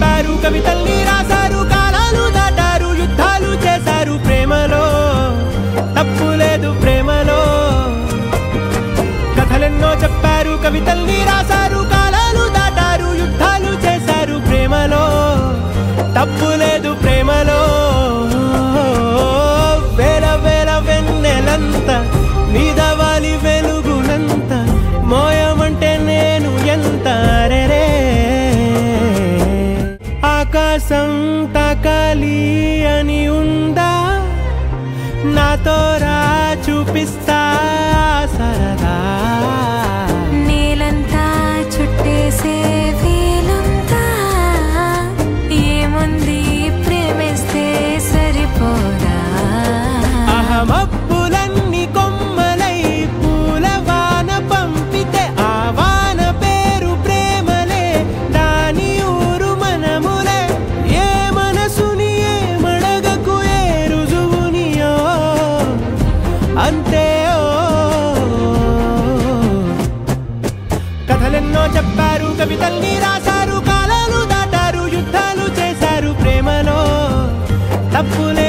చెప్పారు కవితల్ని రాశారు కాలాలు దాటారు యుద్ధాలు చేశారు ప్రేమలో తప్పు లేదు ప్రేమలో కథలెన్నో చెప్పారు కవితల్ని రాశారు కాలాలు దాటారు యుద్ధాలు చేశారు ప్రేమలో తప్పు లేదు ప్రేమలో వేల వేల వెన్నెలంత మీదవాలి వెలుగునంత మోయమంటే నేను ఎంత రే ఆకాశం తాకాలి అని ఉందా నాతో రా చూపిస్తా సరదా నీలంతా చుట్టేసే వీలుందా ఏముంది ప్రేమిస్తే సరిపోదా అహమప్పులన్నీ కొమ్మలై పూలవాన పంపితే ఆ వాన పేరు ప్రేమలే దాని ఊరు మనములే ఏ మనసుని ఏ మడగకు ఏ రుజువునియో అంతే కథలెన్నో చెప్పారు కవితల్ని రాశారు కాలాలు దాటారు యుద్ధాలు చేశారు ప్రేమలో తప్పులే